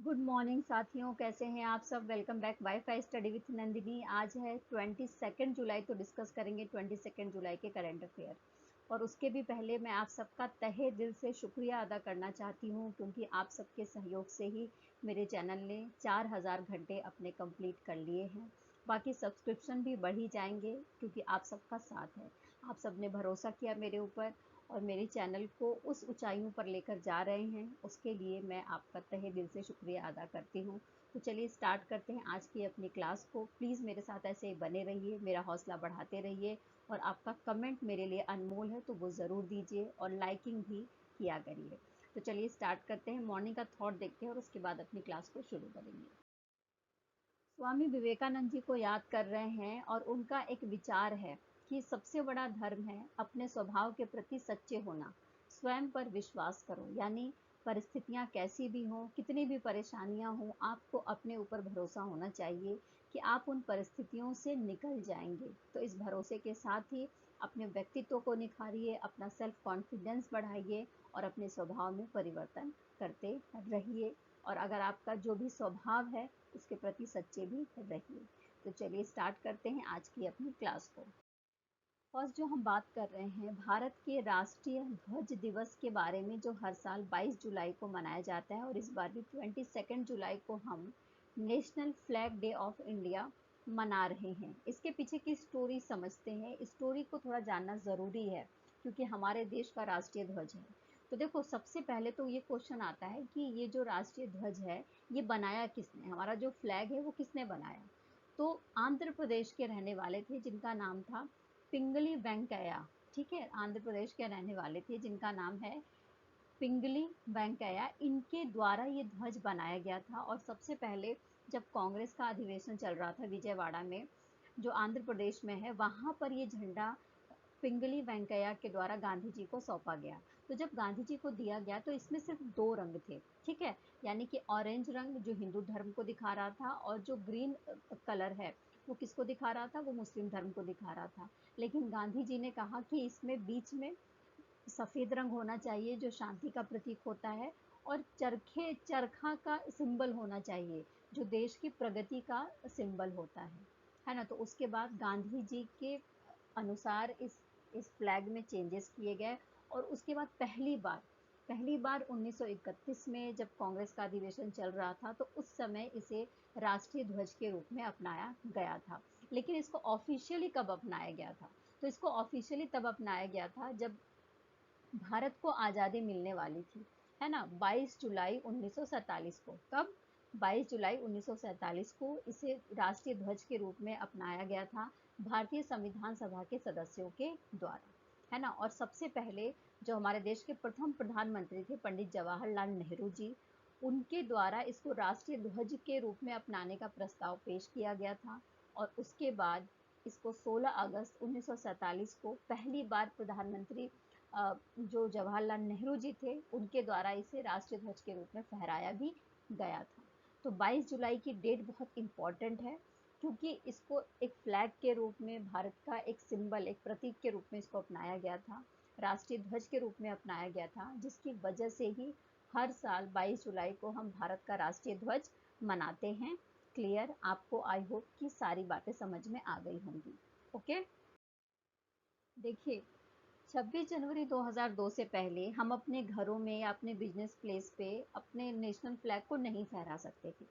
Good morning साथियों, कैसे हैं आप सब। Welcome back wifi study with Nandini. आज है 22 जुलाई, तो डिस्कस करेंगे 22 जुलाई के करंट अफेयर। और उसके भी पहले मैं आप सबका तहे दिल से शुक्रिया अदा करना चाहती हूँ, क्योंकि आप सबके सहयोग से ही मेरे चैनल ने 4000 घंटे अपने कंप्लीट कर लिए हैं। बाकी सब्सक्रिप्शन भी बढ़ ही जाएंगे, क्योंकि आप सबका साथ है। आप सब ने भरोसा किया मेरे ऊपर और मेरे चैनल को उस ऊंचाइयों पर लेकर जा रहे हैं, उसके लिए मैं आपका तहे दिल से शुक्रिया अदा करती हूँ। तो चलिए स्टार्ट करते हैं आज की अपनी क्लास को। प्लीज़ मेरे साथ ऐसे ही बने रहिए, मेरा हौसला बढ़ाते रहिए। और आपका कमेंट मेरे लिए अनमोल है, तो वो ज़रूर दीजिए और लाइकिंग भी किया करिए। तो चलिए स्टार्ट करते हैं। मॉर्निंग का थॉट देखते हैं और उसके बाद अपनी क्लास को शुरू करेंगे। स्वामी विवेकानंद जी को याद कर रहे हैं और उनका एक विचार है कि सबसे बड़ा धर्म है अपने स्वभाव के प्रति सच्चे होना। स्वयं पर विश्वास करो, यानी परिस्थितियां कैसी भी हों, कितनी भी परेशानियां हों, आपको अपने ऊपर भरोसा होना चाहिए कि आप उन परिस्थितियों से निकल जाएंगे। तो इस भरोसे के साथ ही अपने व्यक्तित्व को निखारिए, अपना सेल्फ कॉन्फिडेंस बढ़ाइए और अपने स्वभाव में परिवर्तन करते रहिए। और अगर आपका जो भी स्वभाव है उसके प्रति सच्चे भी रहिए। तो चलिए स्टार्ट करते हैं आज की अपनी क्लास को। फर्स्ट जो हम बात कर रहे हैं भारत के राष्ट्रीय ध्वज दिवस के बारे में, जो हर साल 22 जुलाई को मनाया जाता है। और इस बार भी 22 जुलाई को हम national flag day of India मना रहे हैं। इसके पीछे की स्टोरी समझते हैं। स्टोरी को थोड़ा जानना ज़रूरी है, क्योंकि हमारे देश का राष्ट्रीय ध्वज है। तो देखो, सबसे पहले तो ये क्वेश्चन आता है कि ये जो राष्ट्रीय ध्वज है ये बनाया किसने, हमारा जो फ्लैग है वो किसने बनाया। तो आंध्र प्रदेश के रहने वाले थे जिनका नाम था पिंगली वेंकैया। ठीक है, आंध्र प्रदेश के रहने वाले थे जिनका नाम है पिंगली वेंकैया। इनके द्वारा ये ध्वज बनाया गया था। और सबसे पहले जब कांग्रेस का अधिवेशन चल रहा था विजयवाड़ा में, जो आंध्र प्रदेश में है, वहां पर ये झंडा पिंगली वेंकैया के द्वारा गांधी जी को सौंपा गया। तो जब गांधी जी को दिया गया तो इसमें सिर्फ दो रंग थे। ठीक है, यानी कि ऑरेंज रंग जो हिंदू धर्म को दिखा रहा था, और जो ग्रीन कलर है वो किसको दिखा रहा था, वो मुस्लिम धर्म को दिखा रहा था। लेकिन गांधी जी ने कहा कि इसमें बीच में सफेद रंग होना चाहिए, जो शांति का प्रतीक होता है, और चरखा का सिंबल होना चाहिए, जो देश की प्रगति का सिंबल होता है ना। तो उसके बाद गांधी जी के अनुसार इस फ्लैग में चेंजेस किए गए। और उसके बाद पहली बार 1931 में जब कांग्रेस का अधिवेशन चल रहा था, तो उस समय इसे राष्ट्रीय ध्वज के रूप में अपनाया गया था। लेकिन इसको ऑफिशियली कब अपनाया गया था, तो इसको ऑफिशियली तब अपनाया गया था जब भारत को आज़ादी मिलने वाली थी, है ना। 22 जुलाई 1947 को, कब, 22 जुलाई 1947 को इसे राष्ट्रीय ध्वज के रूप में अपनाया गया था भारतीय संविधान सभा के सदस्यों के द्वारा, है ना। और सबसे पहले जो हमारे देश के प्रथम प्रधानमंत्री थे पंडित जवाहरलाल नेहरू जी, उनके द्वारा इसको राष्ट्रीय ध्वज के रूप में अपनाने का प्रस्ताव पेश किया गया था। और उसके बाद इसको 16 अगस्त 1947 को पहली बार प्रधानमंत्री जो जवाहरलाल नेहरू जी थे उनके द्वारा इसे राष्ट्रीय ध्वज के रूप में फहराया भी गया था। तो 22 जुलाई की डेट बहुत इम्पॉर्टेंट है, क्योंकि इसको एक फ्लैग के रूप में, भारत का एक सिंबल, एक प्रतीक के रूप में इसको अपनाया गया था, राष्ट्रीय ध्वज के रूप में अपनाया गया था, जिसकी वजह से ही हर साल 22 जुलाई को हम भारत का राष्ट्रीय ध्वज मनाते हैं। क्लियर, आपको आई होप कि सारी बातें समझ में आ गई होंगी। ओके, देखिए, 26 जनवरी 2002 से पहले हम अपने घरों में या अपने बिजनेस प्लेस पे अपने नेशनल फ्लैग को नहीं फहरा सकते थे।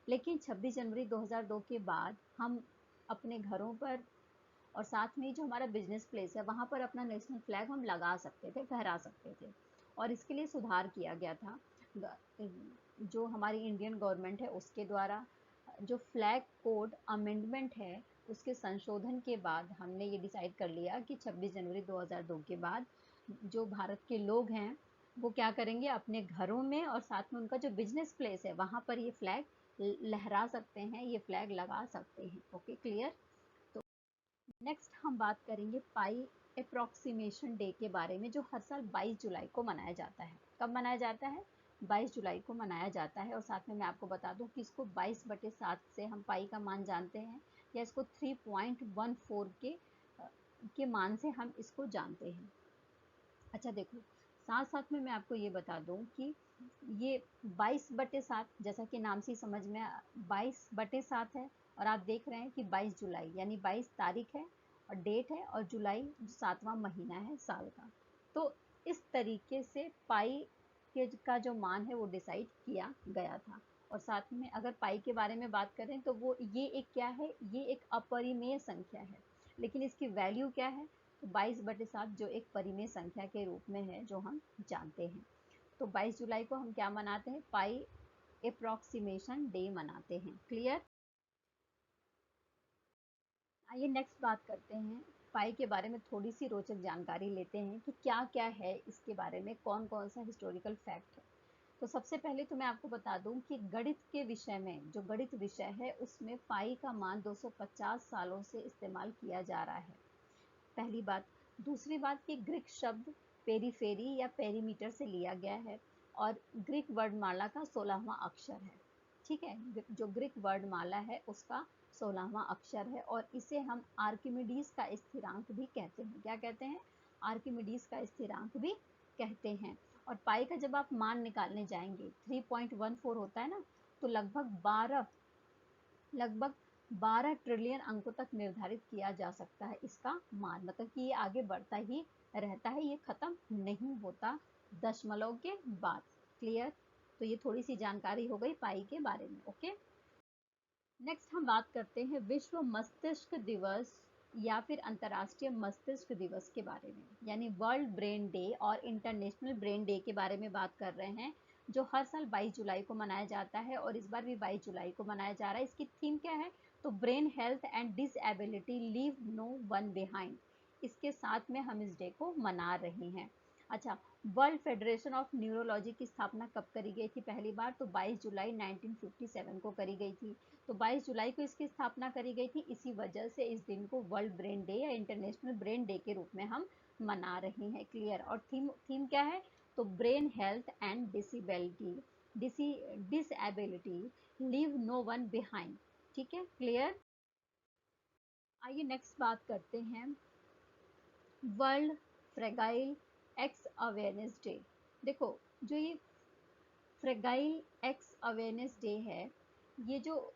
लेकिन 26 जनवरी 2002 के बाद हम अपने घरों पर और साथ में जो हमारा बिजनेस प्लेस है वहाँ पर अपना नेशनल फ्लैग हम लगा सकते थे, फहरा सकते थे। और इसके लिए सुधार किया गया था जो हमारी इंडियन गवर्नमेंट है उसके द्वारा। जो फ्लैग कोड अमेंडमेंट है उसके संशोधन के बाद हमने ये डिसाइड कर लिया कि 26 जनवरी 2002 के बाद जो भारत के लोग हैं वो क्या करेंगे, अपने घरों में और साथ में उनका जो बिजनेस प्लेस है वहाँ पर ये फ्लैग लहरा सकते हैं, ये फ्लैग लगा सकते हैं। Okay, clear. तो नेक्स्ट हम बात करेंगे पाई अप्रॉक्सीमेशन डे के बारे में, जो हर साल 22 जुलाई को मनाया जाता है। कब मनाया जाता है, 22 जुलाई को मनाया जाता है। और साथ में मैं आपको बता दूं कि इसको 22/7 से हम पाई का मान जानते हैं, या इसको 3.14 के मान से हम इसको जानते हैं। अच्छा देखो, साथ साथ में मैं आपको ये बता दूं कि ये 22/7, जैसा कि नाम से समझ में 22/7 है, और आप देख रहे हैं कि 22 जुलाई यानी 22 तारीख है और डेट है, और जुलाई 7वां महीना है साल का। तो इस तरीके से पाई के का जो मान है वो डिसाइड किया गया था। और साथ में अगर पाई के बारे में बात करें तो वो ये एक क्या है, ये एक अपरिमेय संख्या है, लेकिन इसकी वैल्यू क्या है, तो 22/7 जो एक परिमेय संख्या के रूप में है जो हम जानते हैं। तो 22 जुलाई को हम क्या मनाते हैं, पाई अप्रोक्सीमेशन डे मनाते हैं। क्लियर। आइए नेक्स्ट बात करते हैं, पाई के बारे में थोड़ी सी रोचक जानकारी लेते हैं कि क्या क्या है इसके बारे में, कौन कौन सा हिस्टोरिकल फैक्ट है। तो सबसे पहले तो मैं आपको बता दूं कि गणित के विषय में, जो गणित विषय है उसमें पाई का मान 250 सालों से इस्तेमाल किया जा रहा है, पहली बात। दूसरी बात कि ग्रीक शब्द पेरीफेरी या पेरीमीटर से लिया गया है, और ग्रीक वर्णमाला का 16वां अक्षर है। ठीक है, जो ग्रीक वर्णमाला है उसका 16वां अक्षर है, और इसे हम आर्किमिडीज का स्थिरांक भी कहते हैं। क्या कहते हैं, आर्किमिडीज का स्थिरांक भी कहते हैं। और पाई का जब आप मान निकालने जाएंगे 3.14 होता है ना, तो लगभग 12 ट्रिलियन अंकों तक निर्धारित किया जा सकता है इसका मान, मतलब कि ये आगे बढ़ता ही रहता है, ये खत्म नहीं होता दशमलव के बाद। क्लियर। तो ये थोड़ी सी जानकारी हो गई पाई के बारे में। ओके, नेक्स्ट हम बात करते हैं विश्व मस्तिष्क दिवस या फिर अंतर्राष्ट्रीय मस्तिष्क दिवस के बारे में, यानी वर्ल्ड ब्रेन डे और इंटरनेशनल ब्रेन डे के बारे में बात कर रहे हैं, जो हर साल 22 जुलाई को मनाया जाता है, और इस बार भी 22 जुलाई को मनाया जा रहा है। इसकी थीम क्या है, तो brain health and disability leave no one behind. इसके साथ में हम इस डे को मना रहे हैं। अच्छा, वर्ल्ड फेडरेशन ऑफ न्यूरोलॉजी की स्थापना कब करी गई थी पहली बार, तो 22 जुलाई 1957 को करी गई थी। तो 22 जुलाई को इसकी स्थापना करी गई थी, इसी वजह से इस दिन को वर्ल्ड ब्रेन डे या इंटरनेशनल ब्रेन डे के रूप में हम मना रहे हैं। क्लियर। और थीम थीम क्या है, तो brain health and disability leave no one behind. ठीक है, क्लियर। आइए नेक्स्ट बात करते हैं world fragile X awareness day. देखो, जो ये फ्रेगाइल एक्स अवेयरनेस डे है, ये जो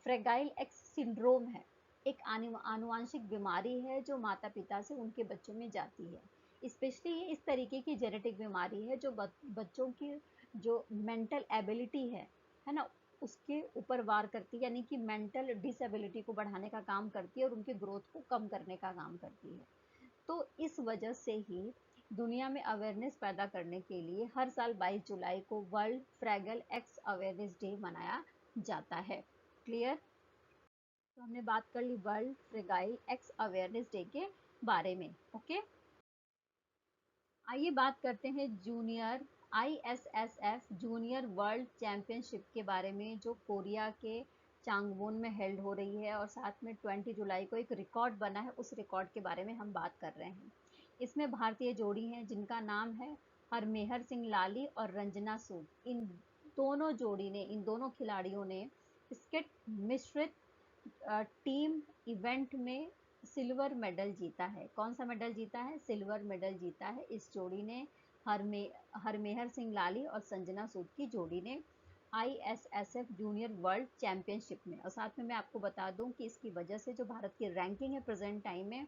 फ्रेगाइल एक्स सिंड्रोम है, एक आनुवांशिक बीमारी है जो माता पिता से उनके बच्चों में जाती है। स्पेशली ये इस तरीके की जेनेटिक बीमारी है जो बच्चों की जो मेंटल एबिलिटी है ना, उसके ऊपर वार करती है, यानी कि मेंटल डिसेबिलिटी को बढ़ाने का काम करती है और उनके ग्रोथ को कम करने का काम करती है। तो इस वजह से ही दुनिया में अवेयरनेस पैदा करने के लिए हर साल 22 जुलाई को world fragile X awareness day मनाया जाता है। क्लियर। तो हमने बात कर ली world fragile X awareness day के बारे में। ओके, आइए बात करते हैं junior ISSF junior world championship के बारे में, जो कोरिया के चांगवोन में हेल्ड हो रही है, और साथ में 20 जुलाई को एक रिकॉर्ड बना है, उस रिकॉर्ड के बारे में हम बात कर रहे हैं। इसमें भारतीय जोड़ी हैं जिनका नाम है हरमेहर सिंह लाली और रंजना सूद। इन दोनों खिलाड़ियों ने स्किट मिश्रित टीम इवेंट में सिल्वर मेडल जीता है। कौन सा मेडल जीता है, सिल्वर मेडल जीता है इस जोड़ी ने, हरमेहर सिंह लाली और संजना सूद की जोड़ी ने ISSF जूनियर वर्ल्ड चैंपियनशिप में। और साथ में मैं आपको बता दूं कि इसकी वजह से जो भारत की रैंकिंग है प्रेजेंट टाइम में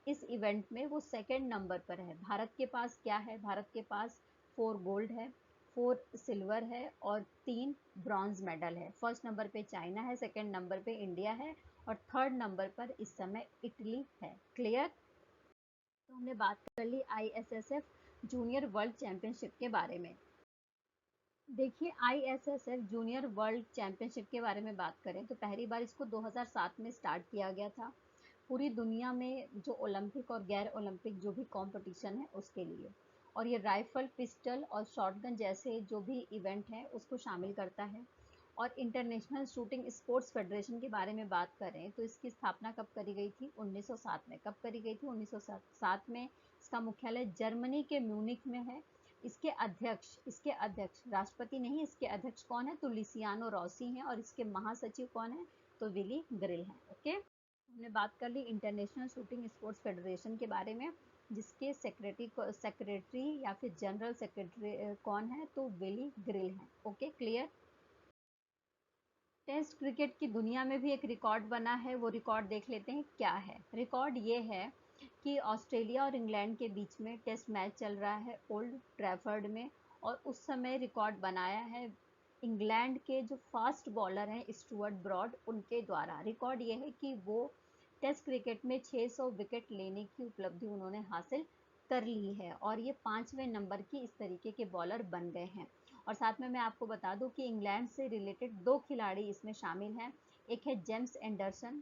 इस इवेंट में, वो सेकंड नंबर पर है। भारत के पास क्या है, भारत के पास 4 गोल्ड है, 4 सिल्वर है और 3 ब्रॉन्ज मेडल है। फर्स्ट नंबर पे चाइना है, सेकंड नंबर पे इंडिया है, और थर्ड नंबर पर इस समय इटली है। क्लियर। तो हमने बात कर ली ISSF जूनियर वर्ल्ड चैंपियनशिप के बारे में। देखिए, ISSF जूनियर वर्ल्ड चैंपियनशिप के बारे में बात करें तो पहली बार इसको 2007 में स्टार्ट किया गया था, पूरी दुनिया में जो ओलंपिक और गैर ओलंपिक जो भी कंपटीशन है उसके लिए। और ये राइफल, पिस्टल और शॉटगन जैसे जो भी इवेंट है उसको शामिल करता है। और इंटरनेशनल शूटिंग स्पोर्ट्स फेडरेशन के बारे में बात करें तो इसकी स्थापना कब करी गई थी, 1907 में। कब करी गई थी, 1907 में। इसका मुख्यालय जर्मनी के म्यूनिख में है। इसके अध्यक्ष राष्ट्रपति नहीं, इसके अध्यक्ष कौन है, तो लुसियानो रॉसी हैं, और इसके महासचिव कौन है, तो विली ग्रिल हैं। ओके, हमने बात कर ली इंटरनेशनल शूटिंग स्पोर्ट्स फेडरेशन के बारे में। जिसके सेक्रेटरी या फिर जनरल सेक्रेटरी कौन है, तो विली ग्रिल है। Okay, clear. टेस्ट क्रिकेट की दुनिया में भी एक रिकॉर्ड बना है, वो रिकॉर्ड देख लेते हैं क्या है। रिकॉर्ड ये है कि ऑस्ट्रेलिया और इंग्लैंड के बीच में टेस्ट मैच चल रहा है ओल्ड ट्रैफर्ड में, और उस समय रिकॉर्ड बनाया है इंग्लैंड के जो फास्ट बॉलर हैं स्टुअर्ट ब्रॉड, उनके द्वारा। रिकॉर्ड ये है कि वो टेस्ट क्रिकेट में 600 विकेट लेने की उपलब्धि उन्होंने हासिल कर ली है, और ये 5वें नंबर की इस तरीके के बॉलर बन गए हैं। और साथ में मैं आपको बता दूं कि इंग्लैंड से रिलेटेड 2 खिलाड़ी इसमें शामिल हैं। एक है जेम्स एंडरसन,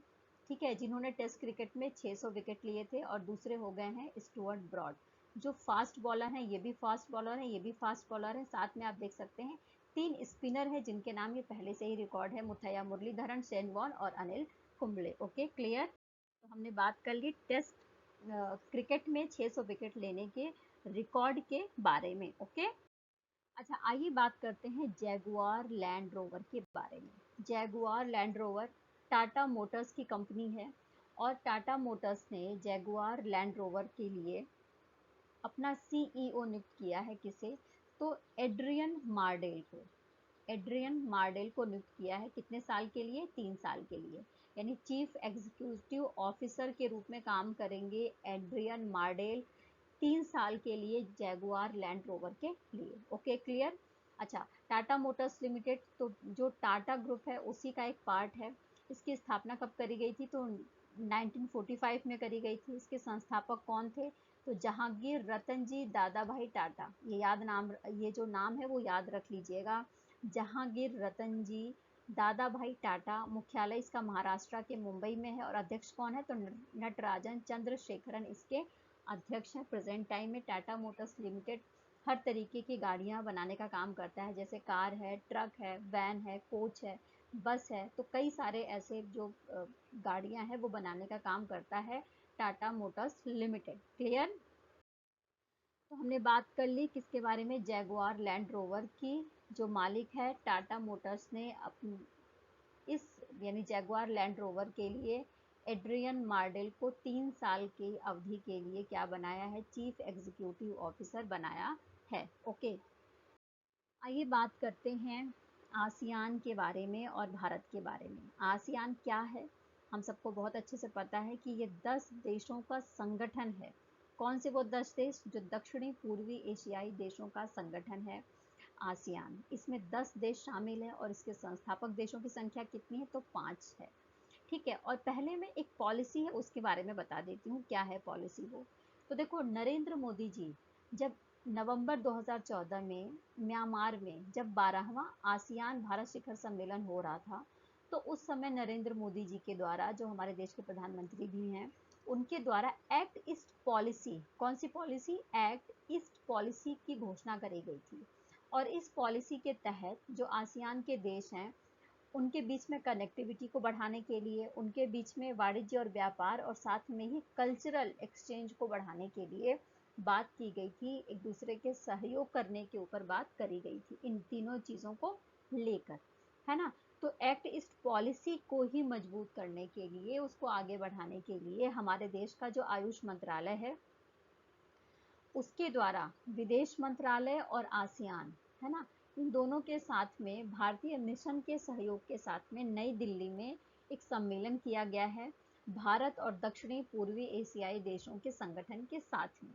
ठीक है, जिन्होंने टेस्ट क्रिकेट में 600 विकेट लिए थे, और दूसरे हो गए हैं स्टुअर्ट ब्रॉड, जो फास्ट बॉलर हैं। ये भी फास्ट बॉलर हैं, ये भी फास्ट बॉलर हैं। साथ में आप देख सकते हैं 3 स्पिनर हैं जिनके नाम ये पहले से ही रिकॉर्ड है, मुथैया मुरलीधरन, शेन वॉर्न और अनिल कुंबले। Okay, clear. तो हमने बात कर ली टेस्ट क्रिकेट में 600 विकेट लेने के रिकॉर्ड के बारे में। ओके, अच्छा आइए बात करते हैं जैगुआर लैंड रोवर के बारे में। Jaguar land rover Tata Motors की कंपनी है, और टाटा मोटर्स ने जैगुआर लैंड रोवर के लिए अपना सीईओ नियुक्त किया है। किसे? तो एड्रियन मार्डेल को। एड्रियन मार्डेल को नियुक्त किया है। कितने साल के लिए? 3 साल के लिए। यानी चीफ एग्जीक्यूटिव ऑफिसर के रूप में काम करेंगे एड्रियन मार्डेल 3 साल के लिए जैगुआर लैंड रोवर के लिए। Okay, clear. अच्छा, टाटा मोटर्स लिमिटेड तो जो टाटा ग्रुप है उसी का एक पार्ट है। इसकी स्थापना कब करी गई थी? तो 1945 में करी गई थी। इसके संस्थापक कौन थे? तो जहांगीर रतन जी दादा भाई टाटा। ये जो नाम है वो याद रख लीजिएगा, जहांगीर रतन जी दादा भाई टाटा। मुख्यालय इसका महाराष्ट्र के मुंबई में है, और अध्यक्ष कौन है? तो नटराजन चंद्रशेखरन इसके अध्यक्ष हैं। प्रेजेंट टाइम में टाटा मोटर्स लिमिटेड हर तरीके की गाड़ियां बनाने का काम करता है, जैसे कार है, ट्रक है, वैन है, कोच है, बस है। तो कई सारे ऐसे जो गाड़ियां हैं वो बनाने का काम करता है टाटा मोटर्स लिमिटेड। क्लियर। तो हमने बात कर ली किसके बारे में? जैगुआर लैंड रोवर की। जो मालिक है टाटा मोटर्स ने अपनी इस यानी जैगुआर लैंड रोवर के लिए एड्रियन मार्डेल को 3 साल की अवधि के लिए क्या बनाया है? चीफ एग्जीक्यूटिव ऑफिसर बनाया है। ओके, आइए बात करते हैं आसियान के बारे में और भारत के बारे में। आसियान क्या है? हम सबको बहुत अच्छे से पता है कि ये 10 देशों का संगठन है। कौन से वो 10 देश? जो दक्षिणी पूर्वी एशियाई देशों का संगठन है आसियान। इसमें 10 देश शामिल हैं, और इसके संस्थापक देशों की संख्या कितनी है? तो 5 है। ठीक है, और पहले मैं एक पॉलिसी है उसके बारे में बता देती हूँ, क्या है पॉलिसी वो। तो देखो, नरेंद्र मोदी जी जब नवंबर 2014 में म्यांमार में जब 12वां आसियान भारत शिखर सम्मेलन हो रहा था, तो उस समय नरेंद्र मोदी जी के द्वारा, जो हमारे देश के प्रधानमंत्री भी हैं, उनके द्वारा एक्ट ईस्ट पॉलिसी, कौन सी पॉलिसी? एक्ट ईस्ट पॉलिसी की घोषणा करी गई थी। और इस पॉलिसी के तहत जो आसियान के देश हैं उनके बीच में कनेक्टिविटी को बढ़ाने के लिए, उनके बीच में वाणिज्य और व्यापार, और साथ में ही कल्चरल एक्सचेंज को बढ़ाने के लिए बात की गई थी। एक दूसरे के सहयोग करने के ऊपर बात करी गई थी, इन तीनों चीज़ों को लेकर, है ना। तो एक्ट ईस्ट पॉलिसी को ही मजबूत करने के लिए, उसको आगे बढ़ाने के लिए हमारे देश का जो आयुष मंत्रालय है उसके द्वारा विदेश मंत्रालय और आसियान, है ना, इन दोनों के साथ में भारतीय मिशन के सहयोग के साथ में नई दिल्ली में एक सम्मेलन किया गया है, भारत और दक्षिणी पूर्वी एशियाई देशों के संगठन के साथ में।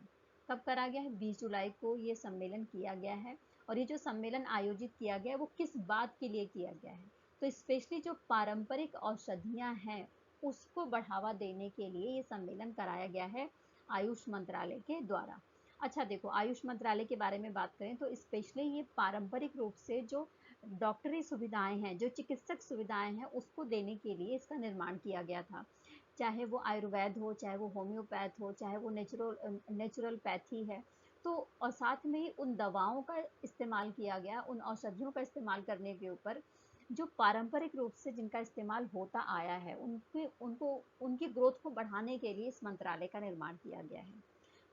कब करा गया है? 20 जुलाई को ये सम्मेलन किया गया है। और ये जो सम्मेलन आयोजित किया गया है वो किस बात के लिए किया गया है? तो स्पेशली जो पारंपरिक औषधियां हैं उसको बढ़ावा देने के लिए ये सम्मेलन कराया गया है आयुष मंत्रालय के द्वारा। अच्छा देखो, आयुष मंत्रालय के बारे में बात करें तो स्पेशली ये पारंपरिक रूप से जो डॉक्टरी सुविधाएं हैं, जो चिकित्सक सुविधाएं हैं, उसको देने के लिए इसका निर्माण किया गया था। चाहे वो आयुर्वेद हो, चाहे वो होम्योपैथ हो, चाहे वो नेचुरल पैथी है। तो और साथ में ही उन दवाओं का इस्तेमाल किया गया, उन औषधियों का इस्तेमाल करने के ऊपर जो पारंपरिक रूप से जिनका इस्तेमाल होता आया है, उनकी ग्रोथ को बढ़ाने के लिए इस मंत्रालय का निर्माण किया गया है।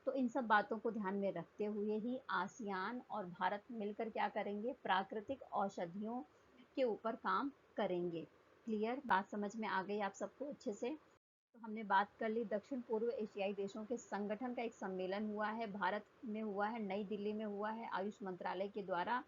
तो इन सब बातों को ध्यान में रखते हुए ही आसियान और भारत मिलकर क्या करेंगे? प्राकृतिक औषधियों के ऊपर काम करेंगे। क्लियर? बात समझ में आ गई आप सबको अच्छे से? तो हमने बात कर ली दक्षिण पूर्व एशियाई देशों के संगठन का एक सम्मेलन हुआ है, भारत में हुआ है, नई दिल्ली में हुआ है, आयुष मंत्रालय के द्वारा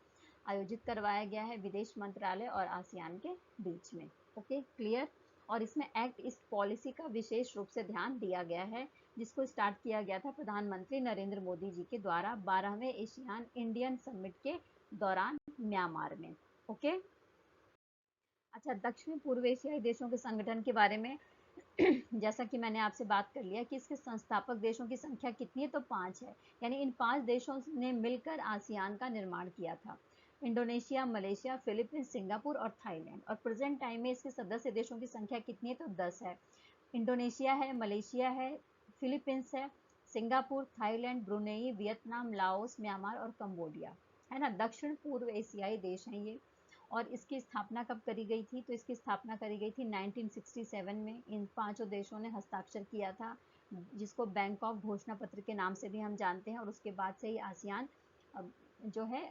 आयोजित करवाया गया है, विदेश मंत्रालय और आसियान के बीच में। Okay, clear. और इसमें एक्ट इस पॉलिसी का विशेष रूप से ध्यान दिया गया है, जिसको स्टार्ट किया गया था प्रधानमंत्री नरेंद्र मोदी जी के द्वारा 12वें एशियान इंडियन समिट के दौरान म्यांमार में। ओके। अच्छा, दक्षिण पूर्व एशियाई देशों के संगठन के बारे में जैसा कि मैंने आपसे बात कर लिया कि इसके संस्थापक देशों की संख्या कितनी है, तो 5 है। यानी इन 5 देशों ने मिलकर आसियान का निर्माण किया था। इंडोनेशिया, मलेशिया, फिलीपींस, सिंगापुर और थाईलैंड। और प्रेजेंट टाइम में इसके सदस्य देशों की संख्या कितनी है, तो 10 है। इंडोनेशिया है, मलेशिया है, फिलीपींस है, Singapore, Thailand, Brunei, Vietnam, Laos, Myanmar और कंबोडिया, है ना। दक्षिण पूर्व एशियाई देश हैं ये। और इसकी स्थापना कब करी गई थी, तो इसकी स्थापना करी गई थी 1967 में। इन 5 देशों ने हस्ताक्षर किया था, जिसको बैंकॉक घोषणा पत्र के नाम से भी हम जानते हैं। और उसके बाद से ही आसियान जो है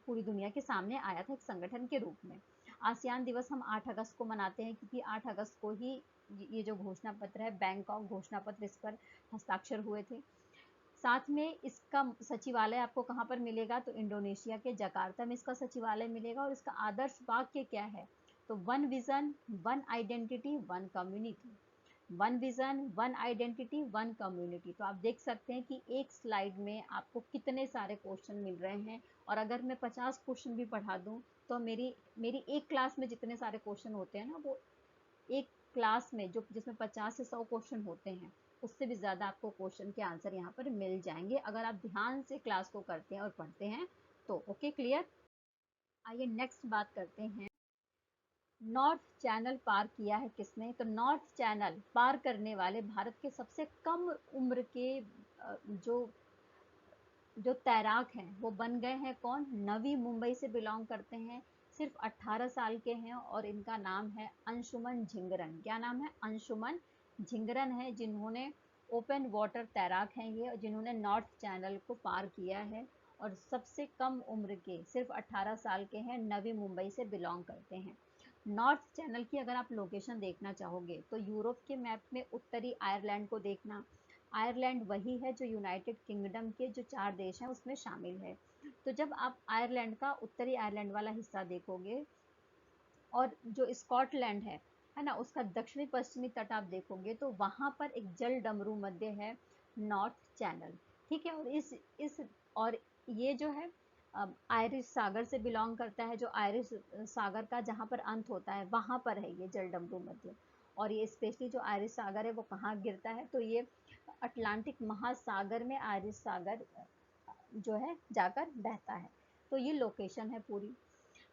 पूरी दुनिया के सामने आया था एक संगठन के रूप में। आसियान दिवस हम 8 अगस्त को मनाते हैं, क्योंकि 8 अगस्त को ही ये जो घोषणा पत्र है, बैंकॉक घोषणा पत्र, इस पर हस्ताक्षर हुए थे। साथ में इसका सचिवालय आपको कहाँ पर मिलेगा, तो इंडोनेशिया के जकार्ता में इसका सचिवालय मिलेगा। और इसका आदर्श वाक्य क्या है, तो one vision, one identity, one community. One vision, one identity, one community. तो आप देख सकते हैं कि एक स्लाइड में आपको कितने सारे क्वेश्चन मिल रहे हैं। और अगर मैं 50 क्वेश्चन भी पढ़ा दूं, तो मेरी मेरी एक क्लास में जितने सारे क्वेश्चन होते हैं ना, वो एक क्लास में जो जिसमें 50 से 100 क्वेश्चन होते हैं, उससे भी ज़्यादा आपको क्वेश्चन के आंसर यहाँ पर मिल जाएंगे, अगर आप ध्यान से क्लास को करते हैं और पढ़ते हैं तो। Okay, clear. आइए नेक्स्ट बात करते हैं। नॉर्थ चैनल पार किया है किसने, तो नॉर्थ चैनल पार करने वाले भारत के सबसे कम उम्र के जो जो तैराक हैं वो बन गए हैं कौन, नवी मुंबई से बिलोंग करते हैं, सिर्फ 18 साल के हैं। और इनका नाम है अंशुमन झिंगरन। क्या नाम है, अंशुमन झिंगरन है, जिन्होंने ओपन वाटर तैराक हैं ये, जिन्होंने नॉर्थ चैनल को पार किया है। और सबसे कम उम्र के सिर्फ 18 साल के हैं, नवी मुंबई से बिलोंग करते हैं। नॉर्थ चैनल की अगर आप लोकेशन देखना चाहोगे, तो यूरोप के मैप में उत्तरी आयरलैंड को देखना। आयरलैंड वही है जो यूनाइटेड किंगडम के जो 4 देश हैं उसमें शामिल है। तो जब आप आयरलैंड का उत्तरी आयरलैंड वाला हिस्सा देखोगे, और जो स्कॉटलैंड है ना, उसका दक्षिणी पश्चिमी तट आप देखोगे, तो वहां पर एक जल डमरू मध्य है, नॉर्थ चैनल। ठीक है। और ये जो है आयरिश सागर से बिलोंग करता है, जो आयरिश सागर का जहाँ पर अंत होता है वहां पर है ये जल डमरू मध्य। और ये स्पेशली जो आयरिश सागर है वो कहाँ गिरता है, तो ये अटलांटिक महासागर में आयरिश सागर जो है जाकर बहता है। तो ये लोकेशन है पूरी।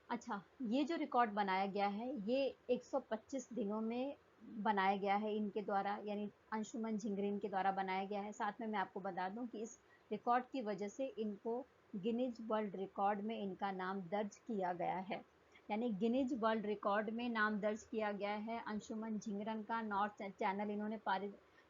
अच्छा, ये जो रिकॉर्ड बनाया गया है ये 125 दिनों में बनाया गया है इनके द्वारा, यानी अंशुमन झिंगरिन के द्वारा बनाया गया है। साथ में मैं आपको बता दूं कि इस रिकॉर्ड की वजह से इनको गिनीज वर्ल्ड रिकॉर्ड में इनका नाम दर्ज किया गया है। यानी गिनीज वर्ल्ड रिकॉर्ड में नाम दर्ज किया गया है अंशुमन झिंगरन का। नॉर्थ चैनल इन्होंने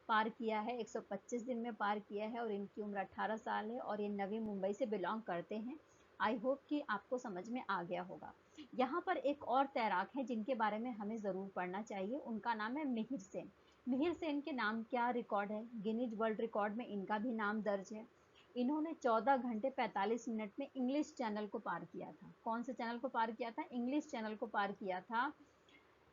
पार किया है, 125 दिन में पार किया है। और इनकी उम्र 18 साल है और ये नवी मुंबई से बिलोंग करते हैं। आई होप कि आपको समझ में आ गया होगा। यहाँ पर एक और तैराक है जिनके बारे में हमें ज़रूर पढ़ना चाहिए, उनका नाम है मिहिर सेन। मिहिर सेन के नाम क्या रिकॉर्ड है, गिनीज वर्ल्ड रिकॉर्ड में इनका भी नाम दर्ज है। इन्होंने 14 घंटे 45 मिनट में इंग्लिश चैनल को पार किया था। कौन से चैनल को पार किया था, इंग्लिश चैनल को पार किया था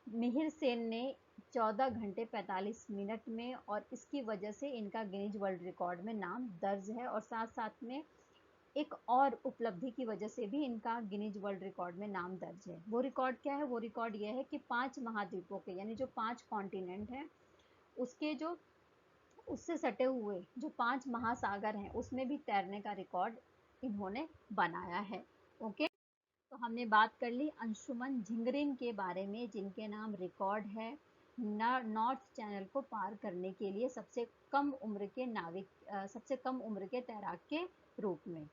मिहिर सेन ने 14 घंटे 45 मिनट में। और इसकी वजह से इनका गिनीज वर्ल्ड रिकॉर्ड में नाम दर्ज है। और साथ साथ में एक और उपलब्धि की वजह से भी इनका गिनीज वर्ल्ड रिकॉर्ड में नाम दर्ज है। वो रिकॉर्ड क्या है, वो रिकॉर्ड ये है कि 5 महाद्वीपों के, यानी जो 5 कॉन्टिनेंट हैं उसके जो उससे सटे हुए जो 5 महासागर हैं उसमें भी तैरने का रिकॉर्ड इन्होंने बनाया है। ओके। तो हमने बात कर ली अंशुमन झिंगरिन के बारे में, जिनके नाम रिकॉर्ड है नॉर्थ चैनल को पार करने के लिए सबसे कम उम्र के नाविक, सबसे कम उम्र के तैराक के रूप में।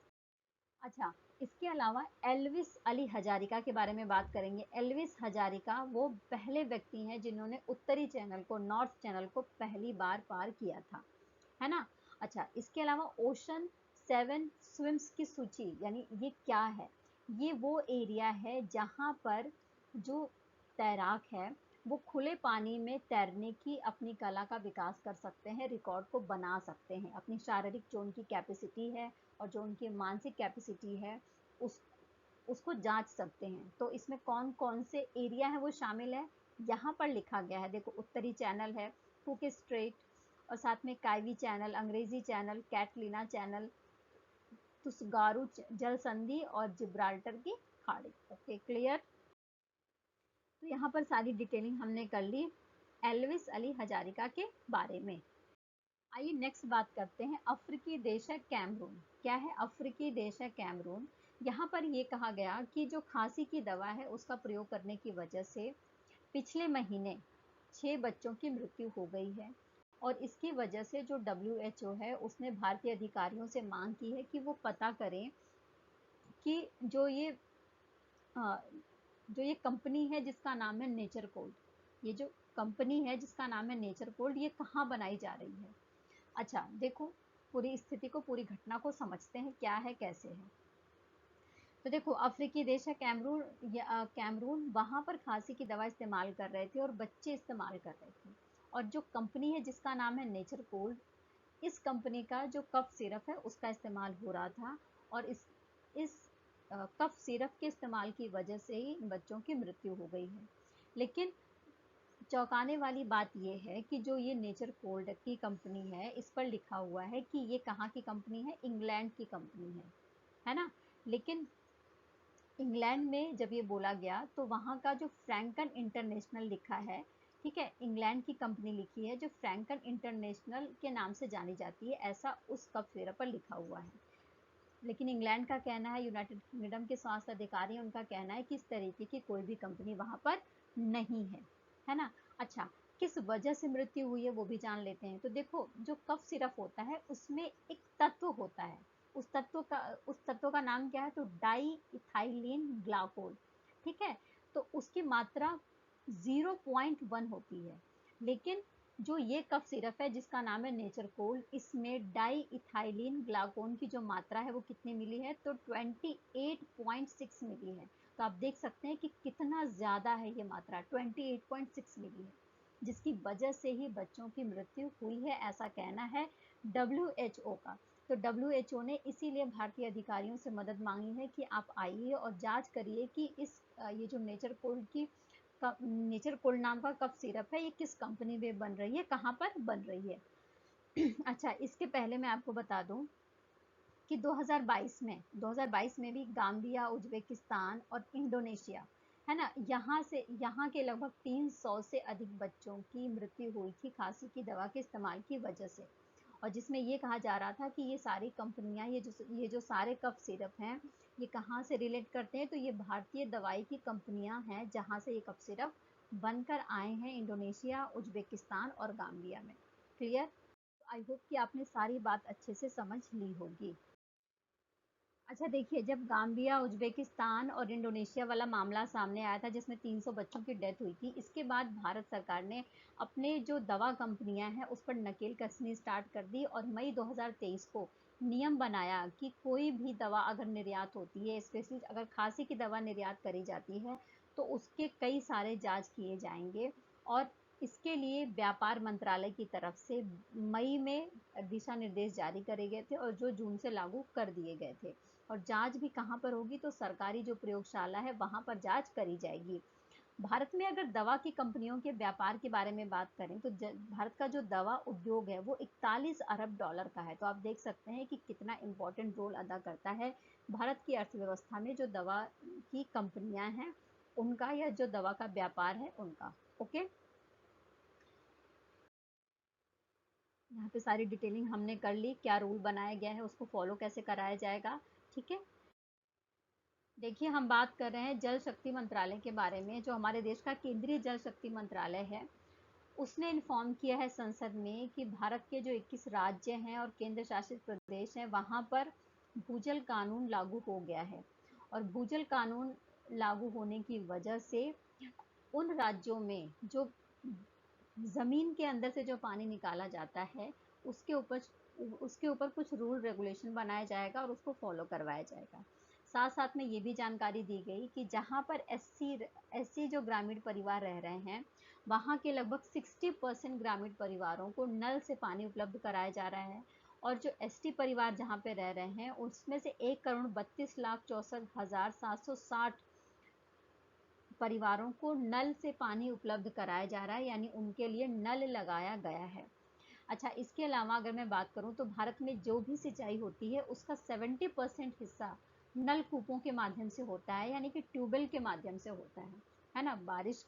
अच्छा, इसके अलावा एल्विस अली हजारिका के बारे में बात करेंगे। एल्विस हजारिका वो पहले व्यक्ति हैं जिन्होंने उत्तरी चैनल को, नॉर्थ चैनल को पहली बार पार किया था, है ना। अच्छा, इसके अलावा ओशन 7 स्विम्स की सूची, यानी ये क्या है, ये वो एरिया है जहाँ पर जो तैराक है वो खुले पानी में तैरने की अपनी कला का विकास कर सकते हैं, रिकॉर्ड को बना सकते हैं। अपनी शारीरिक जो उनकी कैपेसिटी है और जो उनकी मानसिक कैपेसिटी है उस उसको जांच सकते हैं। तो इसमें कौन कौन से एरिया है वो शामिल है, यहाँ पर लिखा गया है। देखो, उत्तरी चैनल है, कुक स्ट्रेट, और साथ में काइवी चैनल, अंग्रेजी चैनल, कैटलीना चैनल, तुसगारू जल संधि और जिब्राल्टर की खाड़ी। Okay, clear. तो यहाँ पर सारी डिटेलिंग हमने कर ली एल्विस अली हजारिका के बारे में। आइए नेक्स्ट बात करते हैं। अफ्रीकी देश है कैमरून। क्या है? अफ्रीकी देश है कैमरून। यहाँ पर ये कहा गया कि जो खांसी की दवा है उसका प्रयोग करने की वजह से पिछले महीने 6 बच्चों की मृत्यु हो गई है, और इसकी वजह से जो WHO है उसने भारतीय अधिकारियों से मांग की है कि वो पता करें कि जो ये कंपनी है जिसका नाम है नेचर कोल्ड, ये जो कंपनी है जिसका नाम है नेचर कोल्ड, ये कहाँ बनाई जा रही है। अच्छा देखो, पूरी स्थिति को, पूरी घटना को समझते हैं क्या है कैसे है। तो देखो, अफ्रीकी देश है कैमरून, कैमरून, वहां पर खांसी की दवा इस्तेमाल कर रहे थे और बच्चे इस्तेमाल कर रहे थे। और जो कंपनी है जिसका नाम है नेचर कोल्ड, इस कंपनी का जो कफ सिरप है उसका इस्तेमाल हो रहा था, और इस कफ सिरप के इस्तेमाल की वजह से ही इन बच्चों की मृत्यु हो गई है। लेकिन चौंकाने वाली बात यह है कि जो ये नेचर कोल्ड की कंपनी है, इस पर लिखा हुआ है कि ये कहाँ की कंपनी है, इंग्लैंड की कंपनी है ना। लेकिन इंग्लैंड में जब ये बोला गया तो वहाँ का जो फ्रैंकन इंटरनेशनल लिखा है, ठीक है, इंग्लैंड की कंपनी लिखी है जो फ्रैंकन इंटरनेशनल के नाम से जानी जाती है, ऐसा उस कप सिरप पर लिखा हुआ है। लेकिन इंग्लैंड का कहना है, यूनाइटेड किंगडम के स्वास्थ्य अधिकारी, उनका कहना है कि इस तरीके की कोई भी कंपनी वहां पर नहीं है ना। अच्छा, किस वजह से मृत्यु हुई है वो भी जान लेते हैं। तो देखो, जो कफ सिरप होता है उसमें एक तत्व होता है, उस तत्व का नाम क्या है, तो डाई इथाइलिन ग्लाइकोल, ठीक है। तो उसकी मात्रा 0.1 होती है। लेकिन जो ये कफ सिरप है जिसका नाम है नेचर कोल्ड, इसमें डाई इथाइलिन ग्लाइकोन की जो मात्रा है वो कितनी मिली है, तो 28.6 मिली है। तो आप देख सकते हैं कि कितना ज्यादा है ये मात्रा, 28.6 मिली है, जिसकी वजह से ही बच्चों की मृत्यु हुई है, ऐसा कहना है WHO का। तो WHO ने इसीलिए भारतीय अधिकारियों से मदद मांगी है कि आप आइए और जांच करिए कि ये जो नेचर कोल्ड नाम का कफ सिरप है, ये किस कंपनी में बन रही है, कहाँ पर बन रही है। अच्छा, इसके पहले मैं आपको बता दूं कि 2022 में भी गाम्बिया, उज्बेकिस्तान और इंडोनेशिया, है ना, यहाँ के लगभग 300 से अधिक बच्चों की मृत्यु हुई थी खांसी की दवा के इस्तेमाल की वजह से। और जिसमें ये कहा जा रहा था कि ये सारी कंपनियां, ये जो सारे कफ सिरप हैं, ये कहाँ से रिलेट करते हैं, तो ये भारतीय दवाई की कंपनियां हैं जहाँ से ये कफ सिरप बनकर आए हैं, इंडोनेशिया, उज्बेकिस्तान और गाम्बिया में। क्लियर। आई होप कि आपने सारी बात अच्छे से समझ ली होगी। अच्छा देखिए, जब गाम्बिया, उज्बेकिस्तान और इंडोनेशिया वाला मामला सामने आया था जिसमें 300 बच्चों की डेथ हुई थी, इसके बाद भारत सरकार ने अपने जो दवा कंपनियां हैं उस पर नकेल कसनी स्टार्ट कर दी, और मई 2023 को नियम बनाया कि कोई भी दवा अगर निर्यात होती है, स्पेशली अगर खांसी की दवा निर्यात करी जाती है, तो उसके कई सारे जांच किए जाएंगे। और इसके लिए व्यापार मंत्रालय की तरफ से मई में दिशा निर्देश जारी करे गए थे और जो जून से लागू कर दिए गए थे। और जांच भी कहाँ पर होगी, तो सरकारी जो प्रयोगशाला है वहां पर जांच करी जाएगी। भारत में अगर दवा की कंपनियों के व्यापार के बारे में बात करें तो भारत का जो दवा उद्योग है वो 41 अरब डॉलर का है। तो आप देख सकते हैं कि कितना इंपॉर्टेंट रोल अदा करता है भारत की अर्थव्यवस्था में जो दवा की कंपनियां हैं उनका, या जो दवा का व्यापार है उनका। ओके, यहाँ पे सारी डिटेलिंग हमने कर ली, क्या रूल बनाया गया है, उसको फॉलो कैसे कराया जाएगा, ठीक है। देखिए, हम बात कर रहे हैं जल शक्ति मंत्रालय के बारे में। जो हमारे देश का केंद्रीय जल शक्ति मंत्रालय है, उसने इन्फॉर्म किया है संसद में कि भारत के जो 21 राज्य हैं और केंद्र शासित प्रदेश हैं वहां पर भूजल कानून लागू हो गया है। और भूजल कानून लागू होने की वजह से उन राज्यों में जो जमीन के अंदर से जो पानी निकाला जाता है उसके ऊपर उसके ऊपर कुछ रूल रेगुलेशन बनाया जाएगा और उसको फॉलो करवाया जाएगा। साथ साथ में ये भी जानकारी दी गई कि जहाँ पर एससी जो ग्रामीण परिवार रह रहे हैं, वहाँ के लगभग 60% ग्रामीण परिवारों को नल से पानी उपलब्ध कराया जा रहा है, और जो एसटी परिवार जहाँ पे रह रहे हैं उसमें से 1,32,64,760 परिवारों को नल से पानी उपलब्ध कराया जा रहा है, यानी उनके लिए नल लगाया गया है। अच्छा, इसके अलावा अगर मैं बात करूं तो भारत में जो भी सिंचाई होती है उसका 70% हिस्सा नलकूपों के माध्यम से होता है, यानी कि ट्यूबवेल के माध्यम से होता है ना। बारिश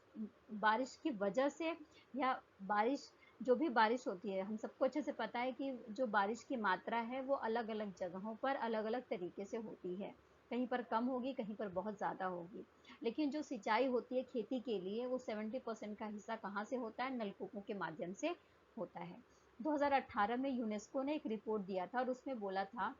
बारिश की वजह से, या बारिश जो भी बारिश होती है, हम सबको अच्छे से पता है कि जो बारिश की मात्रा है वो अलग अलग जगहों पर अलग अलग तरीके से होती है, कहीं पर कम होगी, कहीं पर बहुत ज़्यादा होगी। लेकिन जो सिंचाई होती है खेती के लिए, वो 70% का हिस्सा कहाँ से होता है? नलकूपों के माध्यम से होता है। 2018 में यूनेस्को ने एक रिपोर्ट दिया था और उसमें बोला था,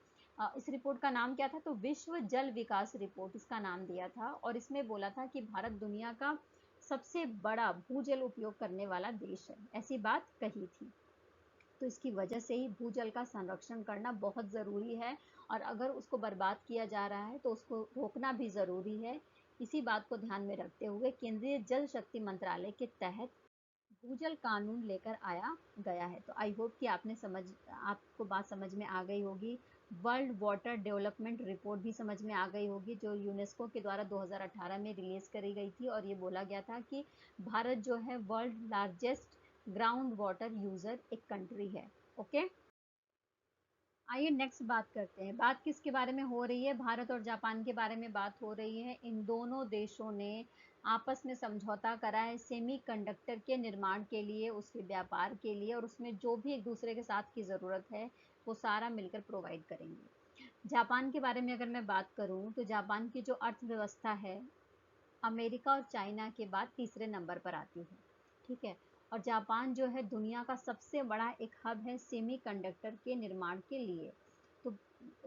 इस रिपोर्ट का नाम क्या था? तो विश्व जल विकास रिपोर्ट इसका नाम दिया था, और इसमें बोला था कि भारत दुनिया का सबसे बड़ा भूजल उपयोग करने वाला देश है, ऐसी बात कही थी। तो इसकी वजह से ही भूजल का संरक्षण करना बहुत ज़रूरी है, और अगर उसको बर्बाद किया जा रहा है तो उसको रोकना भी ज़रूरी है। इसी बात को ध्यान में रखते हुए केंद्रीय जल शक्ति मंत्रालय के तहत भूजल कानून लेकर आया गया है। तो आई होप कि आपको बात समझ में आ गई होगी। वर्ल्ड वाटर डेवलपमेंट रिपोर्ट भी समझ में आ गई होगी, जो यूनेस्को के द्वारा 2018 में रिलीज करी गई थी, और ये बोला गया था कि भारत जो है world largest ground water user एक कंट्री है। ओके, आइए नेक्स्ट बात करते हैं। बात किसके बारे में हो रही है? भारत और जापान के बारे में बात हो रही है। इन दोनों देशों ने आपस में समझौता करा है सेमीकंडक्टर के निर्माण के लिए, उसके व्यापार के लिए, और उसमें जो भी एक दूसरे के साथ की ज़रूरत है वो सारा मिलकर प्रोवाइड करेंगे। जापान के बारे में अगर मैं बात करूं तो जापान की जो अर्थव्यवस्था है अमेरिका और चाइना के बाद तीसरे नंबर पर आती है, ठीक है। और जापान जो है दुनिया का सबसे बड़ा एक हब है सेमीकंडक्टर के निर्माण के लिए। तो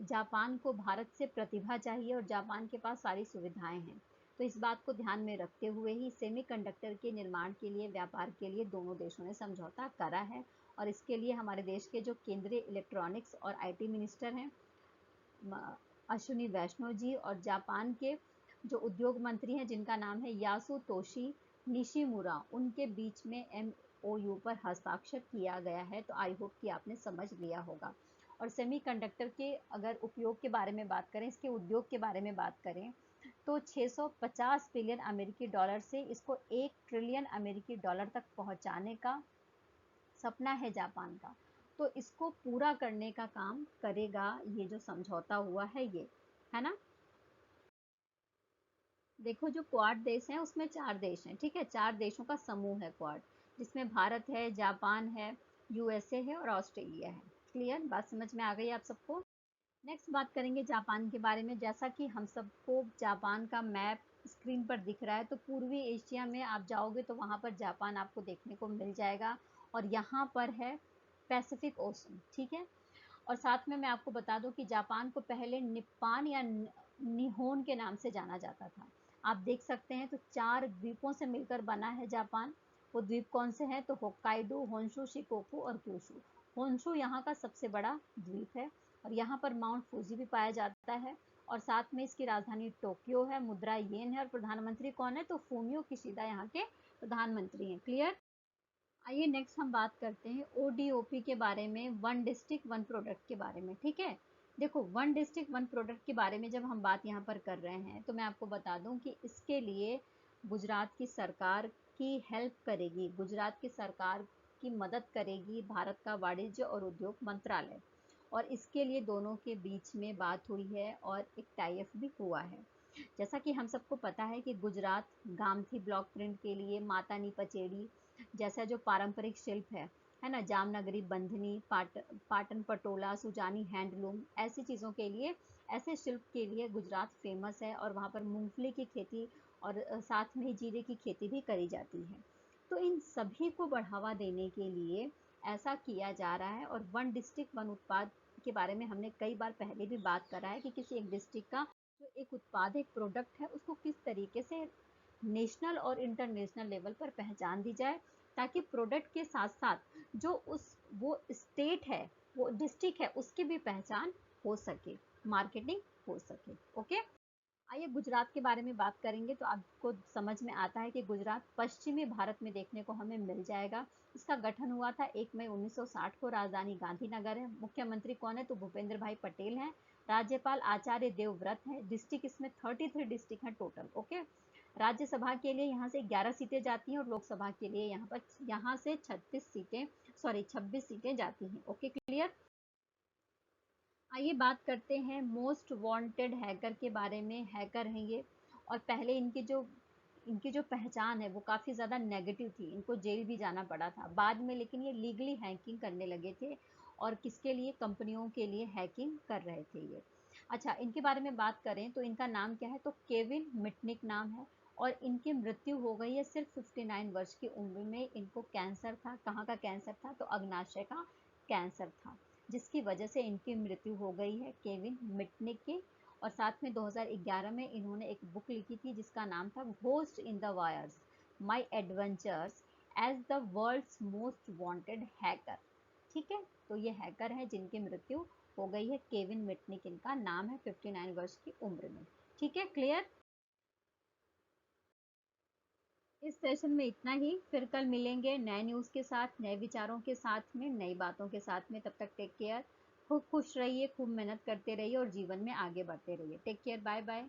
जापान को भारत से प्रतिभा चाहिए और जापान के पास सारी सुविधाएं हैं। तो इस बात को ध्यान में रखते हुए ही सेमीकंडक्टर के निर्माण के लिए, व्यापार के लिए दोनों देशों ने समझौता करा है। और इसके लिए हमारे देश के जो केंद्रीय इलेक्ट्रॉनिक्स और आईटी मिनिस्टर हैं अश्विनी वैष्णव जी, और जापान के जो उद्योग मंत्री हैं जिनका नाम है यासुतोशी निशिमुरा, उनके बीच में एमओयू पर हस्ताक्षर किया गया है। तो आई होप कि आपने समझ लिया होगा। और सेमीकंडक्टर के अगर उपयोग के बारे में बात करें, इसके उद्योग के बारे में बात करें, तो 650 बिलियन अमेरिकी डॉलर से इसको 1 ट्रिलियन अमेरिकी डॉलर तक पहुंचाने का सपना है जापान का। तो इसको पूरा करने का काम करेगा ये जो समझौता हुआ है ये, है ना। देखो, जो क्वाड देश हैं उसमें 4 देश हैं, ठीक है। 4 देशों का समूह है क्वाड, जिसमें भारत है, जापान है, यूएसए है और ऑस्ट्रेलिया है। क्लियर? बात समझ में आ गई आप सबको? नेक्स्ट बात करेंगे जापान के बारे में। जैसा कि हम सबको जापान का मैप स्क्रीन पर दिख रहा है, तो पूर्वी एशिया में आप जाओगे तो वहाँ पर जापान आपको देखने को मिल जाएगा, और यहाँ पर है पैसिफिक ओशन, ठीक है। और साथ में मैं आपको बता दूं कि जापान को पहले निप्पान या निहोन के नाम से जाना जाता था। आप देख सकते हैं, तो 4 द्वीपों से मिलकर बना है जापान। वो द्वीप कौन से हैं? तो होक्काइडो, होन्शु, शिकोकू और क्यूशु। होन्शु यहाँ का सबसे बड़ा द्वीप है, और यहाँ पर माउंट फूजी भी पाया जाता है। और साथ में इसकी राजधानी टोक्यो है, मुद्रा येन है, और प्रधानमंत्री कौन है? तो फूमियो किशिदा यहाँ के प्रधानमंत्री हैं। क्लियर? आइए नेक्स्ट हम बात करते हैं ओडीओपी के बारे में, वन डिस्ट्रिक्ट वन प्रोडक्ट के बारे में, ठीक है। देखो, वन डिस्ट्रिक्ट वन प्रोडक्ट के बारे में जब हम बात यहाँ पर कर रहे हैं, तो मैं आपको बता दूं कि इसके लिए गुजरात की सरकार की हेल्प करेगी, गुजरात की सरकार की मदद करेगी भारत का वाणिज्य और उद्योग मंत्रालय। और इसके लिए दोनों के बीच में बात हुई है और एक टाई अप भी हुआ है। जैसा कि हम सबको पता है कि गुजरात गामथी ब्लॉक प्रिंट के लिए, मातानी पचेड़ी जैसा जो पारंपरिक शिल्प है ना, जामनगरी बंधनी, पाटन पटोला, सुजानी हैंडलूम, ऐसी चीज़ों के लिए, ऐसे शिल्प के लिए गुजरात फेमस है। और वहाँ पर मूंगफली की खेती और साथ में ही जीरे की खेती भी करी जाती है। तो इन सभी को बढ़ावा देने के लिए ऐसा किया जा रहा है। और वन डिस्ट्रिक्ट वन उत्पाद के बारे में हमने कई बार पहले भी बात करा है कि किसी एक डिस्ट्रिक्ट का जो एक उत्पाद, एक प्रोडक्ट है, उसको किस तरीके से नेशनल और इंटरनेशनल लेवल पर पहचान दी जाए, ताकि प्रोडक्ट के साथ साथ जो वो स्टेट है, वो डिस्ट्रिक्ट है, उसकी भी पहचान हो सके, मार्केटिंग हो सके। ओके, आइए गुजरात के बारे में बात करेंगे तो आपको समझ में आता है कि गुजरात पश्चिमी भारत में देखने को हमें मिल जाएगा। इसका गठन हुआ था 1 मई 1960 को। राजधानी गांधीनगर है। मुख्यमंत्री कौन है? तो भूपेंद्र भाई पटेल हैं। राज्यपाल आचार्य देवव्रत है। डिस्ट्रिक्ट इसमें 33 डिस्ट्रिक्ट हैं टोटल। ओके। राज्यसभा के लिए यहाँ से 11 सीटें जाती हैं और लोकसभा के लिए यहाँ से 26 सीटें जाती हैं। Okay, clear. आइए बात करते हैं मोस्ट वांटेड हैकर के बारे में। हैकर हैं ये, और पहले इनकी जो पहचान है वो काफ़ी ज़्यादा नेगेटिव थी। इनको जेल भी जाना पड़ा था बाद में, लेकिन ये लीगली हैकिंग करने लगे थे। और किसके लिए? कंपनियों के लिए हैकिंग कर रहे थे ये। अच्छा, इनके बारे में बात करें तो इनका नाम क्या है? तो केविन मिटनिक नाम है। और इनकी मृत्यु हो गई है सिर्फ 59 वर्ष की उम्र में। इनको कैंसर था। कहाँ का कैंसर था? तो अग्नाशय का कैंसर था, जिसकी वजह से इनकी मृत्यु हो गई है, केविन मिटनिक की। और साथ में 2011 में इन्होंने एक बुक लिखी थी जिसका नाम था ghost in the wires, my adventures as the world's most wanted hacker. ठीक है, तो ये हैकर है जिनकी मृत्यु हो गई है। केविन मिटनिक इनका नाम है, 59 वर्ष की उम्र में। ठीक है, क्लियर। इस सेशन में इतना ही। फिर कल मिलेंगे नए न्यूज़ के साथ, नए विचारों के साथ में, नई बातों के साथ में। तब तक टेक केयर। खूब खुश रहिए, खूब मेहनत करते रहिए और जीवन में आगे बढ़ते रहिए। Take care, bye bye.